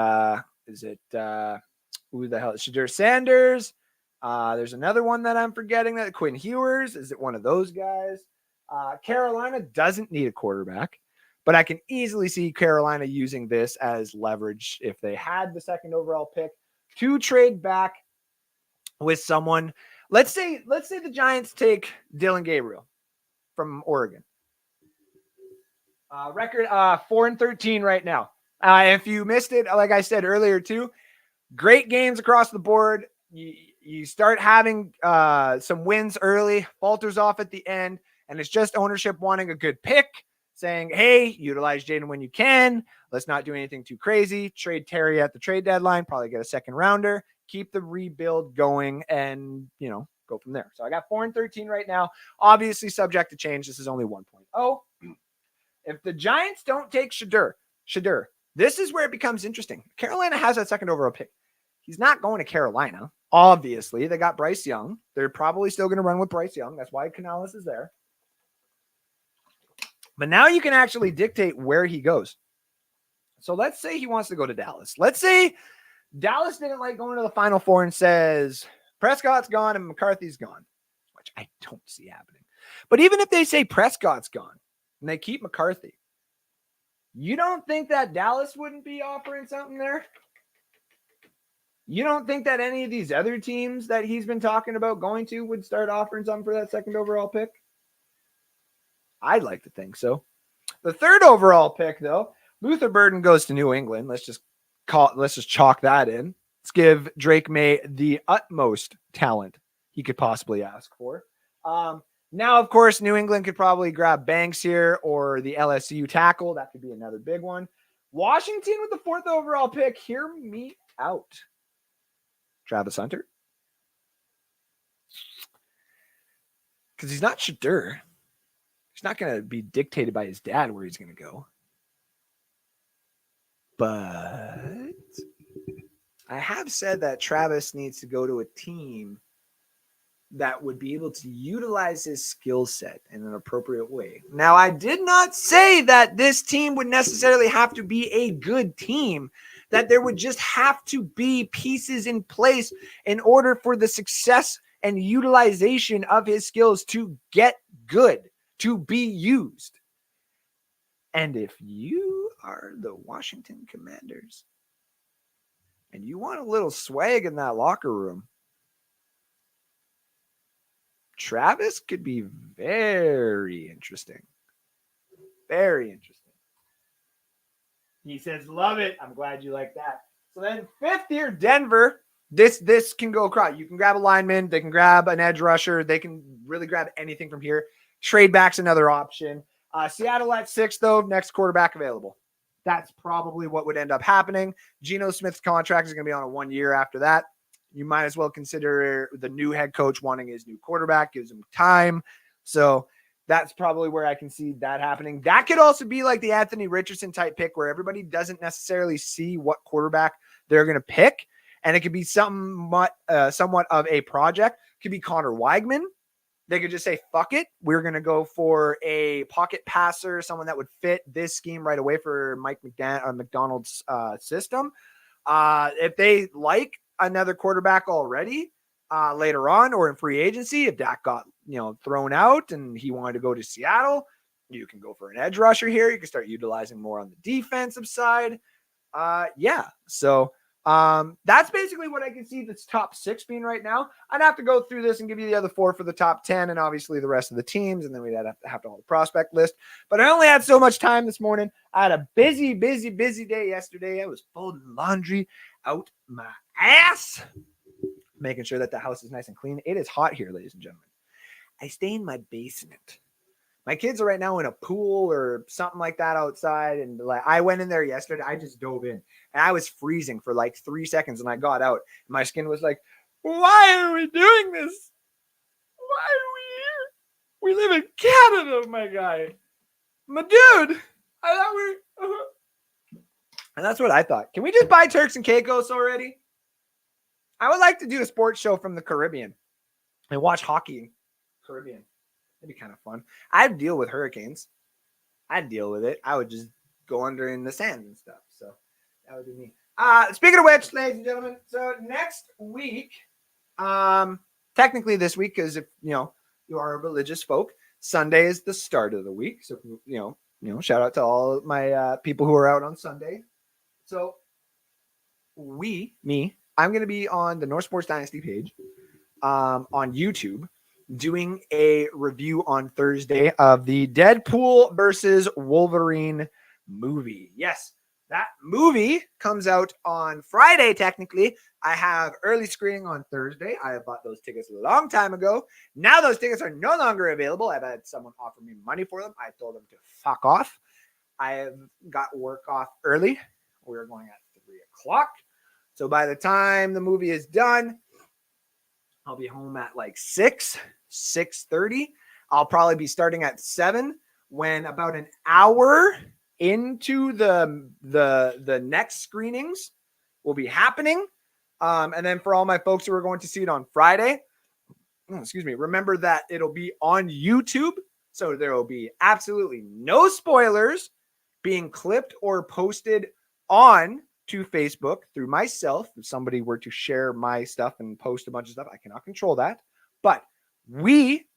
the hell? Shadur Sanders? There's another one that I'm forgetting. That Quinn Ewers. Is it one of those guys? Carolina doesn't need a quarterback, but I can easily see Carolina using this as leverage if they had the second overall pick to trade back with someone. Let's say the Giants take Dylan Gabriel from Oregon. Record 4-13 right now. If you missed it, like I said earlier too, great games across the board. You start having some wins early, falters off at the end, and it's just ownership wanting a good pick, saying, hey, utilize Jaden when you can. Let's not do anything too crazy. Trade Terry at the trade deadline, probably get a second rounder, keep the rebuild going, and, go from there. So I got 4-13 right now. Obviously subject to change. This is only 1.0. If the Giants don't take Shadur, this is where it becomes interesting. Carolina has that second overall pick. He's not going to Carolina. Obviously, they got Bryce Young. They're probably still going to run with Bryce Young. That's why Canales is there. But now you can actually dictate where he goes. So let's say he wants to go to Dallas. Let's say Dallas didn't like going to the Final Four and says Prescott's gone and McCarthy's gone, which I don't see happening. But even if they say Prescott's gone and they keep McCarthy, you don't think that Dallas wouldn't be offering something there? You don't think that any of these other teams that he's been talking about going to would start offering something for that second overall pick? I'd like to think so. The third overall pick, though, Luther Burden goes to New England. Let's just chalk that in. Let's give Drake May the utmost talent he could possibly ask for. Now, of course, New England could probably grab Banks here or the LSU tackle. That could be another big one. Washington with the 4th overall pick. Hear me out. Travis Hunter. Because he's not Shadur. He's not going to be dictated by his dad where he's going to go. But I have said that Travis needs to go to a team that would be able to utilize his skill set in an appropriate way. Now, I did not say that this team would necessarily have to be a good team, that there would just have to be pieces in place in order for the success and utilization of his skills to get good, to be used. And if you are the Washington Commanders and you want a little swag in that locker room, Travis could be very interesting. Very interesting. He says, love it. I'm glad you like that. So then 5th year, Denver. This can go across. You can grab a lineman. They can grab an edge rusher. They can really grab anything from here. Trade back's another option. Seattle at 6, though. Next quarterback available. That's probably what would end up happening. Geno Smith's contract is going to be on a 1 year after that. You might as well consider the new head coach wanting his new quarterback, gives him time. So that's probably where I can see that happening. That could also be like the Anthony Richardson type pick where everybody doesn't necessarily see what quarterback they're going to pick. And it could be somewhat of a project. It could be Connor Weigman. They could just say, fuck it. We're going to go for a pocket passer, someone that would fit this scheme right away for Mike McDonald's system. If they like another quarterback already later on or in free agency, if Dak got thrown out and he wanted to go to Seattle, you can go for an edge rusher here. You can start utilizing more on the defensive side. So that's basically what I can see this top 6 being right now. I'd have to go through this and give you the other 4 for the top 10 and obviously the rest of the teams, and then we'd have to all the prospect list. But I only had so much time this morning. I had a busy day yesterday. I was folding laundry out my ass, making sure that the house is nice and clean. It is hot here, ladies and gentlemen. I stay in my basement. My kids are right now in a pool or something like that outside. And I went in there yesterday. I just dove in and I was freezing for like 3 seconds and I got out. And my skin was like, why are we doing this? Why are we here? We live in Canada, my guy. My dude. I thought And that's what I thought. Can we just buy Turks and Caicos already? I would like to do a sports show from the Caribbean and watch hockey in Caribbean. That'd be kind of fun. I'd deal with hurricanes. I'd deal with it. I would just go under in the sand and stuff. So that would be me. Speaking of which, ladies and gentlemen, so next week, technically this week, because if you are a religious folk, Sunday is the start of the week. So shout out to all my people who are out on Sunday. So I'm going to be on the North Sports Dynasty page on YouTube doing a review on Thursday of the Deadpool versus Wolverine movie. Yes, that movie comes out on Friday, technically. I have early screening on Thursday. I bought those tickets a long time ago. Now those tickets are no longer available. I've had someone offer me money for them. I told them to fuck off. I have got work off early. We're going at 3 o'clock. So by the time the movie is done, I'll be home at like 6:30. I'll probably be starting at 7 when about an hour into the next screenings will be happening. And then for all my folks who are going to see it on Friday, remember that it'll be on YouTube. So there will be absolutely no spoilers being clipped or posted on to Facebook through myself. If somebody were to share my stuff and post a bunch of stuff, I cannot control that. But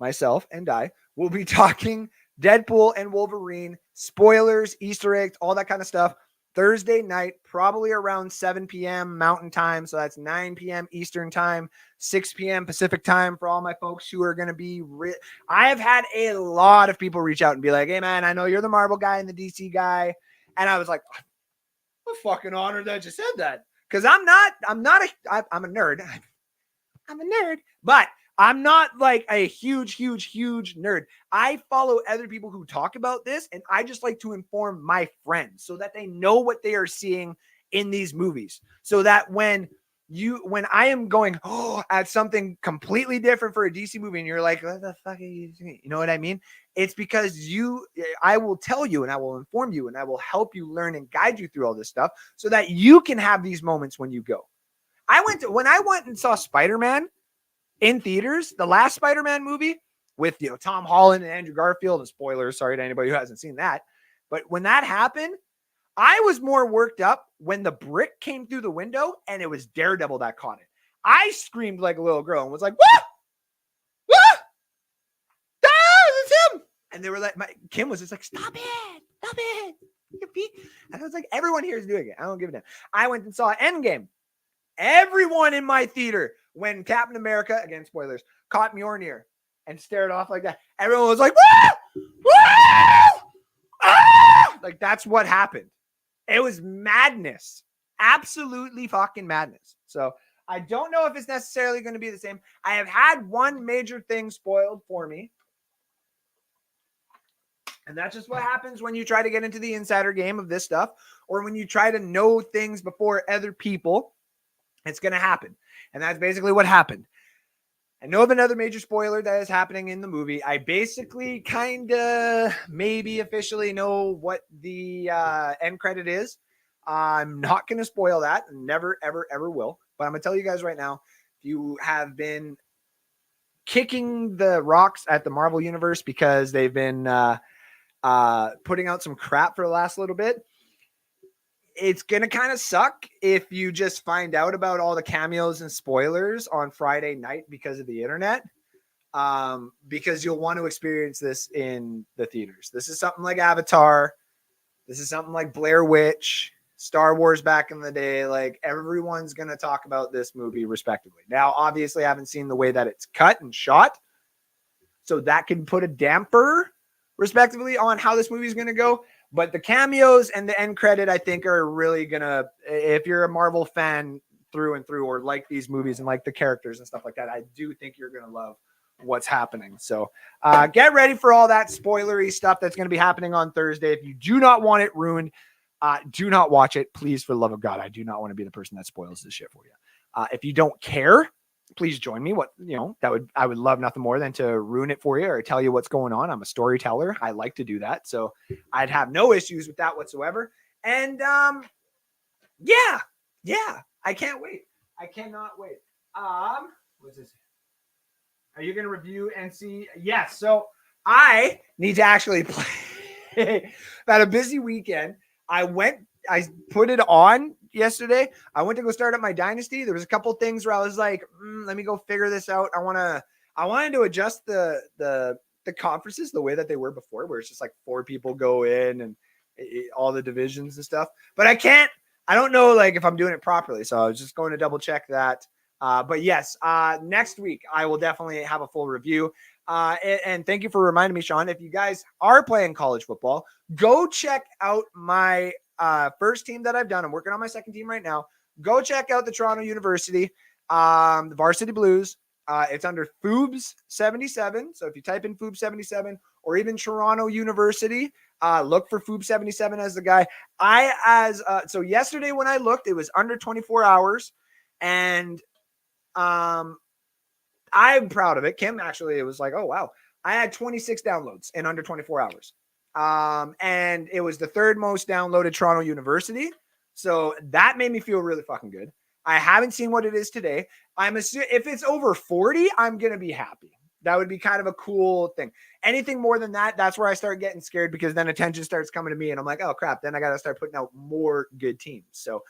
myself and I, will be talking Deadpool and Wolverine, spoilers, Easter eggs, all that kind of stuff. Thursday night, probably around 7 p.m. Mountain Time. So that's 9 p.m. Eastern Time, 6 p.m. Pacific Time for all my folks who are going to be. I have had a lot of people reach out and be like, hey, man, I know you're the Marvel guy and the DC guy. And I was like, I'm fucking honored that you said that. Because I'm a nerd. I'm a nerd. But I'm not like a huge nerd. I follow other people who talk about this, and I just like to inform my friends so that they know what they are seeing in these movies. So that when when I am going at something completely different for a DC movie, and you're like, what the fuck are you doing? You know what I mean? It's because I will tell you, and I will inform you, and I will help you learn and guide you through all this stuff so that you can have these moments when you go. When I went and saw Spider-Man in theaters, the last Spider-Man movie with, Tom Holland and Andrew Garfield, and spoilers, sorry to anybody who hasn't seen that. But when that happened, I was more worked up when the brick came through the window and it was Daredevil that caught it. I screamed like a little girl and was like, "What? What? Ah, it's him!" And they were like, Kim was just like, "Stop it! Stop it! Your feet!" And I was like, everyone here is doing it. I don't give a damn. I went and saw Endgame. Everyone in my theater, when Captain America, again, spoilers, caught Mjolnir and stared off like that, everyone was like, "Woo! Woo! Ah!" Like, that's what happened. It was madness. Absolutely fucking madness. So I don't know if it's necessarily going to be the same. I have had one major thing spoiled for me. And that's just what happens when you try to get into the insider game of this stuff, or when you try to know things before other people. It's going to happen. And that's basically what happened. I know of another major spoiler that is happening in the movie. I basically kind of maybe officially know what the end credit is. I'm not going to spoil that. Never, ever, ever will. But I'm going to tell you guys right now, if you have been kicking the rocks at the Marvel Universe because they've been putting out some crap for the last little bit, it's going to kind of suck if you just find out about all the cameos and spoilers on Friday night because of the internet, because you'll want to experience this in the theaters. This is something like Avatar. This is something like Blair Witch, Star Wars back in the day. Like, everyone's going to talk about this movie respectively. Now, obviously, I haven't seen the way that it's cut and shot, so that can put a damper respectively on how this movie is going to go. But the cameos and the end credit, I think, are really going to, if you're a Marvel fan through and through, or like these movies and like the characters and stuff like that, I do think you're going to love what's happening. So get ready for all that spoilery stuff that's going to be happening on Thursday. If you do not want it ruined, do not watch it. Please, for the love of God, I do not want to be the person that spoils this shit for you. If you don't care, please join me. I would love nothing more than to ruin it for you or tell you what's going on. I'm a storyteller. I like to do that. So I'd have no issues with that whatsoever. And yeah, I can't wait. I cannot wait. What's this? Are you going to review and see? Yes. So I need to actually play. About a busy weekend. I put it on yesterday. I went to go start up my Dynasty. There was a couple things where I was like, let me go figure this out. I wanted to adjust the conferences the way that they were before, where it's just like 4 people go in and all the divisions and stuff. But I don't know like if I'm doing it properly. So I was just going to double check that. But yes, next week I will definitely have a full review. And thank you for reminding me, Sean. If you guys are playing college football, go check out my first team that I've done. I'm working on my second team right now. Go check out the Toronto University, the Varsity Blues. It's under Foobs 77. So if you type in Foobs 77 or even Toronto University, look for Foobs 77 as the guy. So yesterday when I looked, it was under 24 hours, and I'm proud of it. Kim, actually, it was like, oh, wow. I had 26 downloads in under 24 hours. And it was the 3rd most downloaded Toronto University. So that made me feel really fucking good. I haven't seen what it is today. I'm assuming if it's over 40, I'm going to be happy. That would be kind of a cool thing. Anything more than that, that's where I start getting scared, because then attention starts coming to me and I'm like, oh crap, then I got to start putting out more good teams. So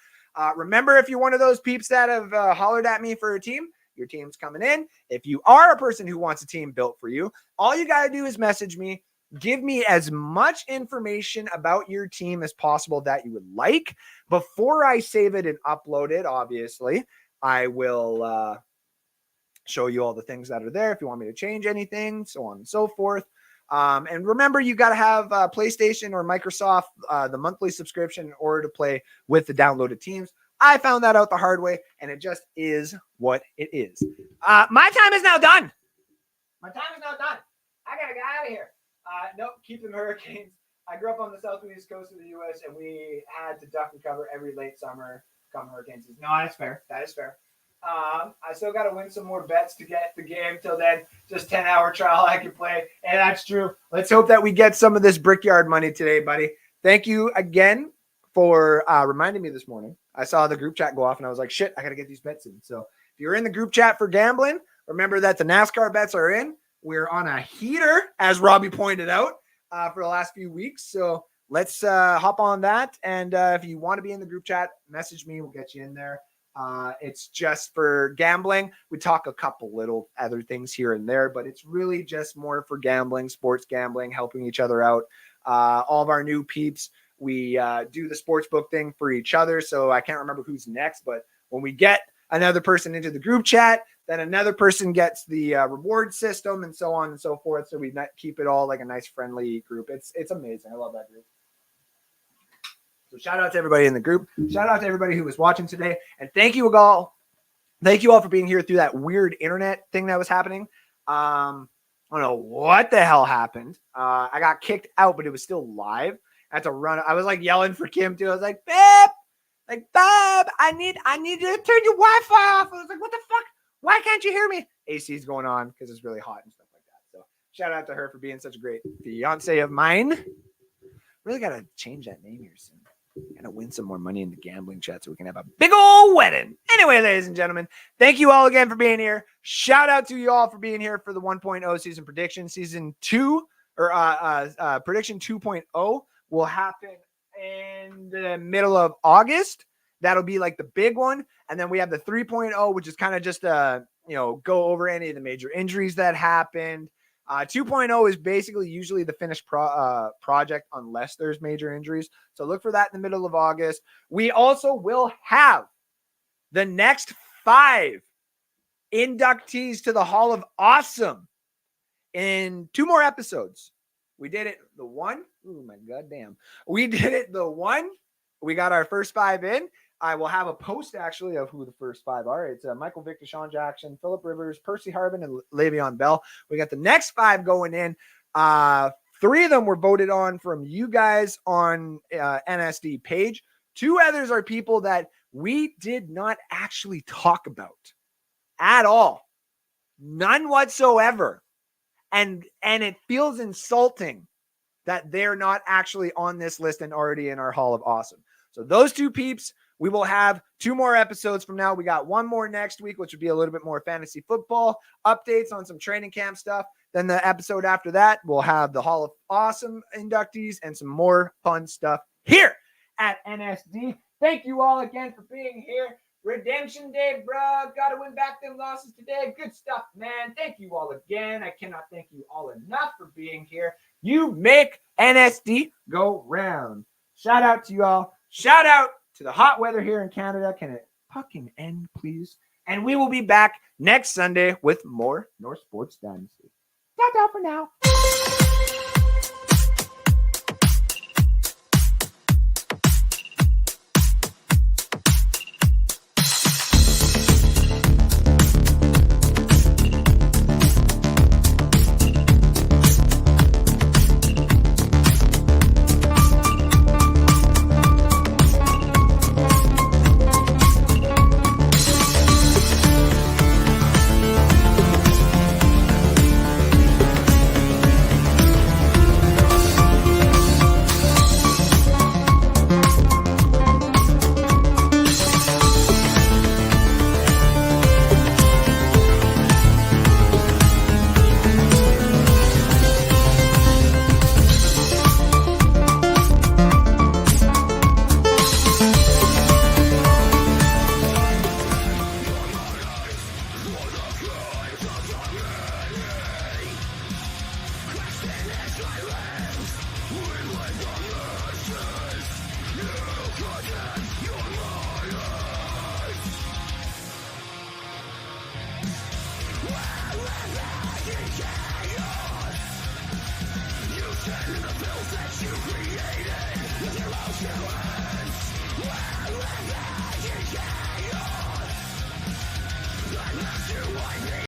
remember, if you're one of those peeps that have hollered at me for a team, your team's coming in. If you are a person who wants a team built for you, all you got to do is message me. Give me as much information about your team as possible that you would like before I save it and upload it. Obviously, I will show you all the things that are there. If you want me to change anything, so on and so forth. And remember, you got to have PlayStation or Microsoft, the monthly subscription, in order to play with the downloaded teams. I found that out the hard way, and it just is what it is. My time is now done. I got to get out of here. Nope, keep them Hurricanes. I grew up on the southeast coast of the U.S., and we had to duck and cover every late summer come hurricane season. No, that's fair. That is fair. I still got to win some more bets to get the game. Till then, just 10-hour trial I can play. And that's true. Let's hope that we get some of this Brickyard money today, buddy. Thank you again for reminding me this morning. I saw the group chat go off and I was like, shit, I got to get these bets in. So if you're in the group chat for gambling, remember that the NASCAR bets are in. We're on a heater, as Robbie pointed out, for the last few weeks. So let's hop on that. And if you want to be in the group chat, message me. We'll get you in there. It's just for gambling. We talk a couple little other things here and there, but it's really just more for gambling, sports gambling, helping each other out. All of our new peeps, we do the sportsbook thing for each other. So I can't remember who's next, but when we get another person into the group chat, then another person gets the reward system and so on and so forth. So we keep it all like a nice friendly group. It's amazing. I love that group. So shout out to everybody in the group. Shout out to everybody who was watching today. And thank you all. Thank you all for being here through that weird internet thing that was happening. I don't know what the hell happened. I got kicked out, but it was still live. I had to run. I was like yelling for Kim too. I was like, babe, I need you to turn your Wi-Fi off. I was like, what the fuck? Why can't you hear me? AC is going on because it's really hot and stuff like that. So shout out to her for being such a great fiance of mine. Really got to change that name here soon. Gotta win some more money in the gambling chat so we can have a big old wedding. Anyway, ladies and gentlemen, thank you all again for being here. Shout out to you all for being here for the 1.0 season prediction. Season 2 or prediction 2.0 will happen in the middle of August. That'll be like the big one. And then we have the 3.0, which is kind of just go over any of the major injuries that happened. 2.0 is basically usually the finished project unless there's major injuries. So look for that in the middle of August. We also will have the next 5 inductees to the Hall of Awesome in 2 more episodes. We did it the 1. Oh my goddamn. We did it the 1. We got our first 5 in. I will have a post actually of who the first 5 are. It's Michael Vick, Deshaun Jackson, Phillip Rivers, Percy Harvin, and Le'Veon Bell. We got the next 5 going in. 3 of them were voted on from you guys on NSD page. 2 others are people that we did not actually talk about at all. None whatsoever. And it feels insulting that they're not actually on this list and already in our Hall of Awesome. So those 2 peeps, we will have 2 more episodes from now. We got 1 more next week, which would be a little bit more fantasy football updates on some training camp stuff. Then the episode after that, we'll have the Hall of Awesome inductees and some more fun stuff here at NSD. Thank you all again for being here. Redemption Day, bro. Got to win back them losses today. Good stuff, man. Thank you all again. I cannot thank you all enough for being here. You make NSD go round. Shout out to you all. Shout out to the hot weather here in Canada. Can it fucking end, please? And we will be back next Sunday with more North Sports Dynasty. Ta-ta for now.